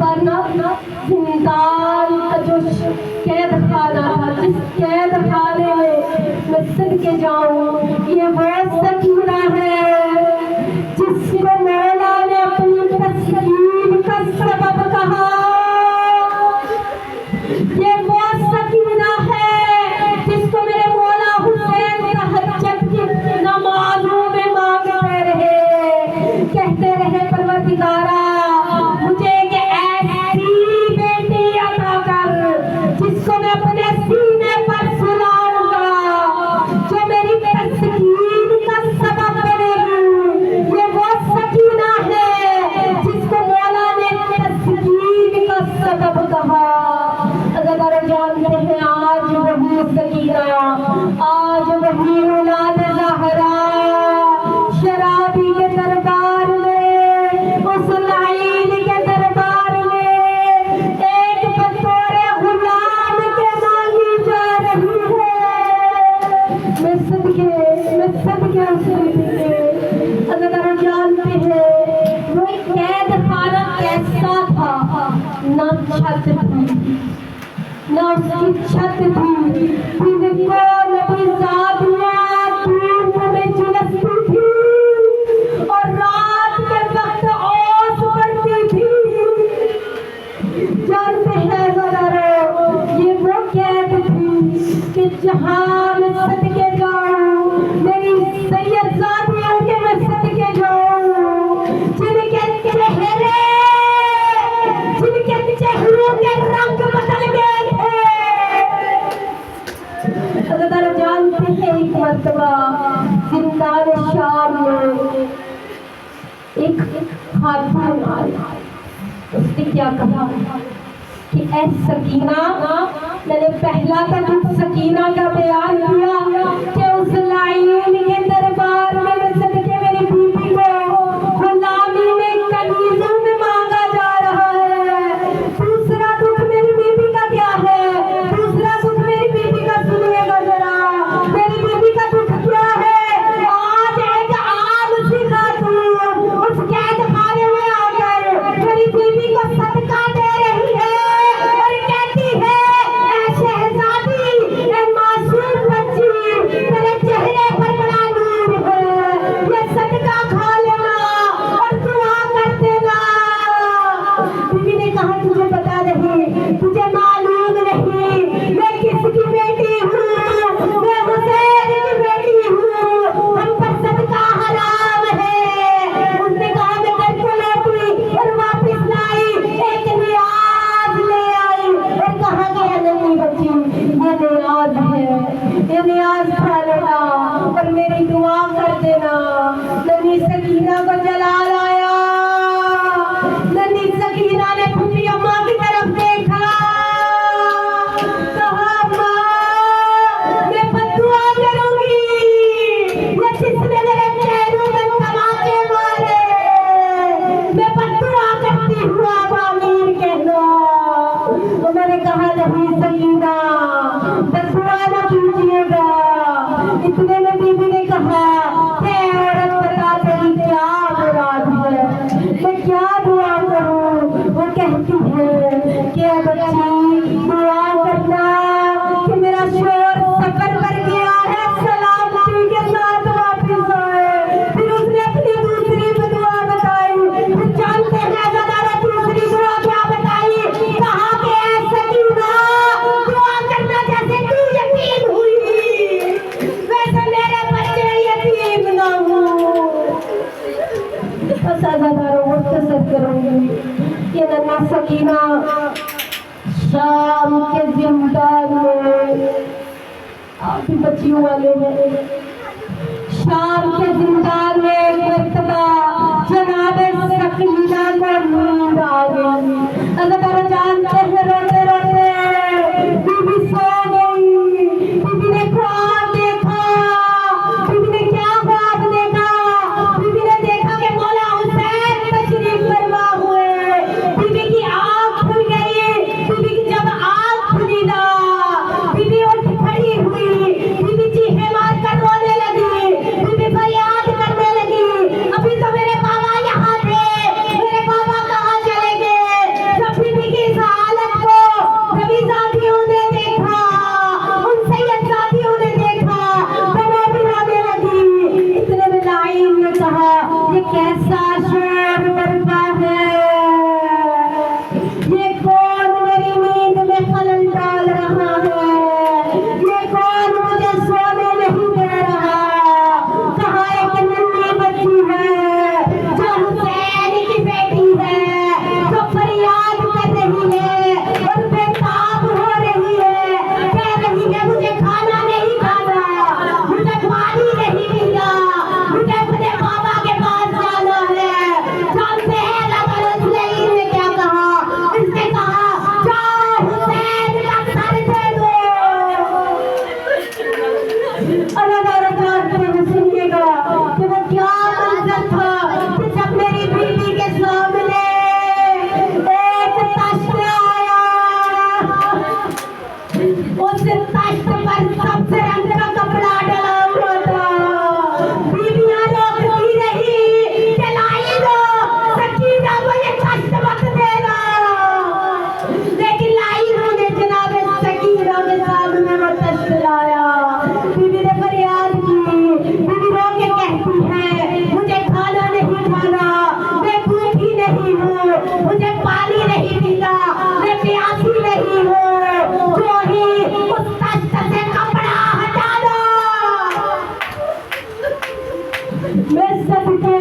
पर ना जिंदान का जो कैद खाना था, जिस कैद खाने में मैं सदके जाऊं, ये वो सकीना है जिसको मौला ने अपनी तस्लीम का सबब कहा। ये वो सकीना है जिसको मेरे मौला हुसैन तहज्जुद की नमाजों में मांगते रहे, कहते रहे परवरदिगारा मुझे एक ऐसी बेटी अता कर जिसको मैं अपने सीने पर सुलाऊंगा, जो मेरी तस्कीन का सबब बनेगी। ये वो सकीना है जिसको मौला ने तस्कीन का सबब कहा। अगर जानते हैं आज वही सकीना, आज वही औलाद ज़हरा शराबी के दरबार में, उस लाइन के दरबार में एक बतौर गुलाम के मांगी जा रही है। मैं सदके उसके अगर जानते हैं वो कैद खाना कैसा था, ना छत थी ना उसकी छत थी, जिनको नबी ज़ादियाँ धूप में झुलसती थी और रात के वक्त ओस पड़ती थी। जानते हैं ज़रा ये वो कैद थी कि जहाँ मैं सदके जाऊँ, मेरी सैयदज़ादियों के मैं सदके जाऊँ, जिनके चेहरों के रंग बदल गए थे। अगर जानते हैं एक मर्तबा जिंदान शाम में एक खातून आई, उसने क्या कहा कि ऐ सकीना, मैंने पहला तो सकीना का बयान किया कि उस लाइन के दरबार में मैं सदके मेरी बीबी को गुलामी में कनीज़ों में मांगा जा रहा है। दूसरा दुख मेरी बीबी का क्या है, दूसरा दुख मेरी बीबी का सुनिएगा जरा। मेरी बीबी का दुख क्या है, आज एक आम सी खातून उस कैद खाने में आकर मेरी बीबी को सदका दे रही है और कहती है ऐ शहजादी, ऐ मासूम बच्ची, तेरे चेहरे पर बड़ा नूर है, ये सदका खा लेना और दुआ कर देना। बीबी ने कहा तुझे पता नहीं, तुझे मालूम नहीं मैं किसकी बेटी हूँ, मैं हुसैन की बेटी हूँ, हम पर सदका हराम है। उसने कहा मैं घर को लौटी और वापस लाई, एक नियाज ले आई और कहा गया नहीं बच्ची ये नियाज है, ये नियाज खा लेना और मेरी दुआ कर देना। नन्ही सकीना को जलाल आया, नन्ही सकीना ने फूफी अम्मा की तरफ देखा, कहा अम्मा मैं बद्दुआ करूंगी, ये जिसने मेरे चेहरों में तमाचे मारे, मैं बद्दुआ करती हूँ, आप आमीन कहना। उन्होंने कहा नहीं सकीना बद्दुआ न कीजिएगा। इतने में बीबी ने कहा हे औरत बता तेरी क्या मुराद है, मैं क्या दुआ करूं। वो कहती है कि बच्ची दुआ करना कि मेरा शोर सफर कर गया है, सलामती के साथ वापस आए। फिर उसने अपनी दूसरी दुआ बताई, फिर जानते हैं ज़रा दूसरी दुआ क्या बताई, कहा कि ऐ सकीना दुआ करना जैसे तू यतीम हुई वैसे मेरे बच्चे यतीम ना हो। ये नन्हा सकीना शाम के जिंदान में, आप भी बच्चियों वाले हैं, शाम के जिंदान में एक मर्तबा जनाबे सकीना को नींद आ गई। अगर जानते हैं रोते रोते बीबी सो गई। बीबी ने ख्वाब देखा, बीबी ने क्या ख्वाब देखा, बीबी ने देखा कि मौला हुसैन तशरीफ फरमा हुए। बीबी की आँख खुल गई, बीबी की जब आँख खुली ना, बीबी उठ खड़ी हुई, बीबी चीखे मार कर रोने लगी, बीबी फरियाद करने लगी, अभी तो मेरे बाबा यहाँ थे, मेरे बाबा कहाँ चले गए, जब तख्त पर सबसे रंग का कपड़ा डला हुआ था। बीवियां रोकती रही कि लाई लो, सकीना को ये कष्ट मत देना, लेकिन लाई ने जनाब सकीना के सामने वो कष्ट लाया। बीवी ने फरियाद की, बीवी रो के कहती है मुझे खाना नहीं खाना, मैं भूखी नहीं हूँ, मुझे पानी नहीं पीना, मैं प्यासी नहीं हूँ, जो ही उस कष्ट से कपड़ा हटा दो। मैं सदके,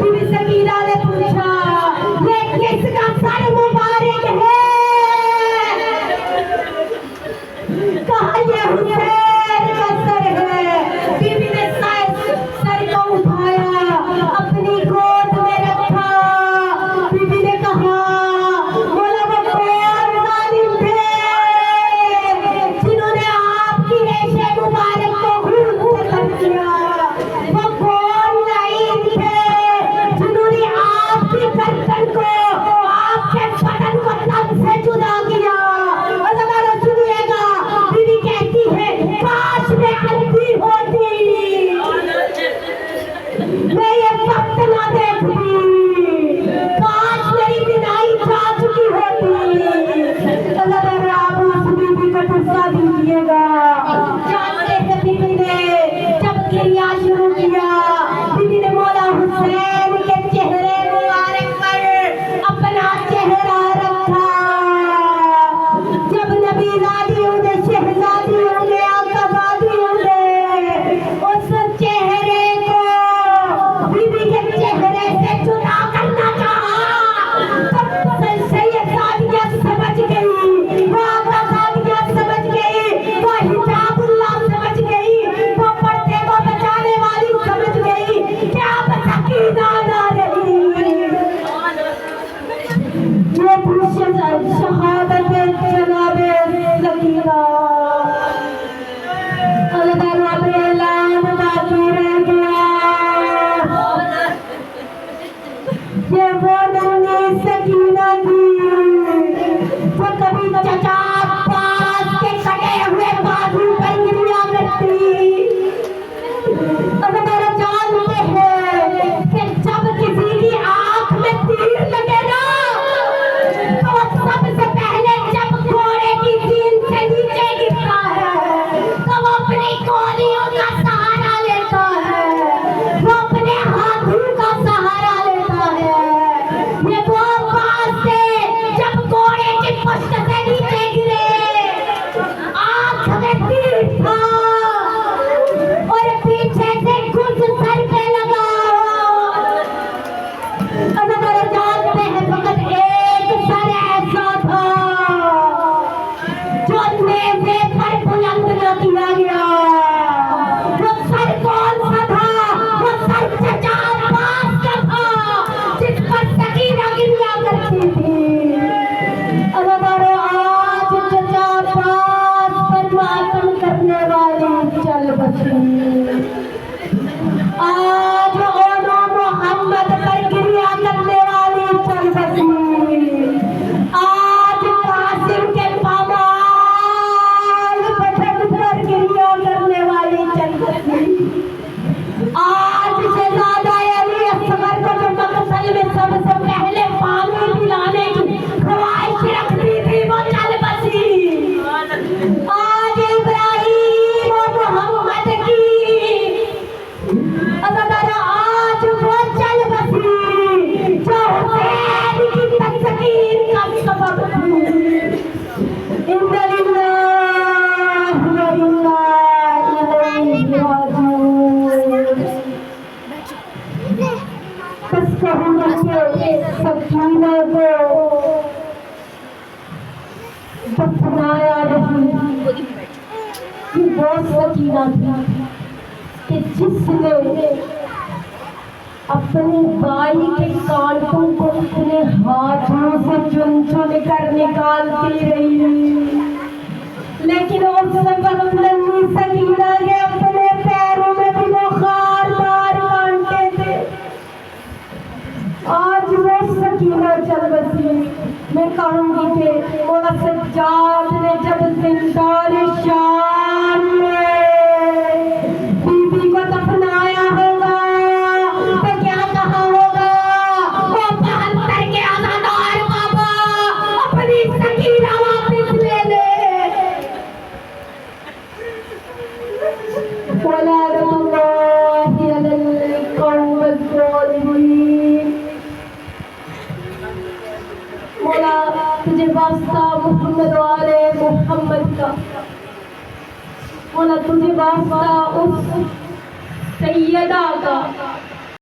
बीवी सकीना ने पूछा ये किसका सर मुबारक है? कहा ये हुसैन का सर है। बीवी ने सर को उठाया, अपनी गोद में रखा। बीवी ने कहा बोला वो कौन जालिम थे जिन्होंने आपकी रेशे मुबारक को खून से कर दिया? वो कौन लाइन थे जिन्होंने आपकी गर्दन को, आपके बदन को तन से जुदा किया? अगर सुनिएगा, बीवी कहती है काश मैं अंधी होती, मैं ये वक्त ना देखती, काश मेरी बिनाई जा चुकी होती। अगर आप उस बीवी को गुस्सा दीजिएगा। जानते हैं बीवी ने जब क्रिया शुरू किया, बीवी ने मौला हुसैन के चेहरे मुबारक पर अपना चेहरा रखा। जब नबीजादियों ने, शहजादियों ने, आकाबादियों ने उस चेहरे को बीवी के चेहरे से जुदा करना चाहा, तब सैयदादियाँ समझ गई, वो आकाबादियाँ समझ गई, वो हिजाबुल्लाह समझ गई, वो पर्दे को बचाने वाली समझ गई कि अब सकीना ना रही। ये शहादत जनाबे सकीना। अल्लाह अपने ऐलान बाकी रह गया। ये वो नन्ही सकीना थी जो कभी चचा अब्बास के कटे हुए बाजू पर गिरिया करती। अगर जानते हैं कि जब किसी की आंख में तीर लगे ना, तो सबसे पहले जब घोड़े की सीन से नीचे गिरता है तो वो अपनी कोहनियों का सहारा लेता है, वो अपने हाथों का सहारा लेता है। ये वो बात है जब घोड़े की पुष्ट से नीचे गिरे, आंख में तीर था और पीछे से कुछ सर पे लगा। अगर जानते हैं फकत एक सर ऐसा था जो नेज़े पर बुलंद न किया गया। वो सर कौन सा था? वो सर चचा अब्बास का था जिस पर सकीना गिरिया करती थी। अगर आज चचा अब्बास पर मातम करने वाली चल बसी, आज ओनो मोहम्मद पर गिरिया करने वाली चल बसी, आज कासिम के पामाल बटन पर गिरिया करने वाली चल बसी, आज शहजादा अली असगर को जो मकसद में सबसे पहले पानी पिलाने की ख्वाहिश रखती थी वो चल बसी। आज इब्राहिम और मोहम्मद की, अगर आज वो चल बसी जो हुसैन की तस्कीर का सबब थी। इन्ना लिल्लाहि व इन्ना इलैहि राजिऊन। बस कहूँगा कि सकीना को दफनाया नहीं, कि वो सकीना थी कि जिसने अपनी बाई के कांटों को अपने हाथों से चुन चुन कर निकालती रही, लेकिन उस वक्त नन्ही सकीना के अपने पैरों में भी वो खारदार कांटे थे। आज वो सकीना चल बसी। मैं कहूँगी कि मौला सज्जाद ने जब जिंदान शाह मौला तुझे वास्ता मोहम्मद वाले मोहम्मद का, मौला तुझे वास्ता उस सैयदा का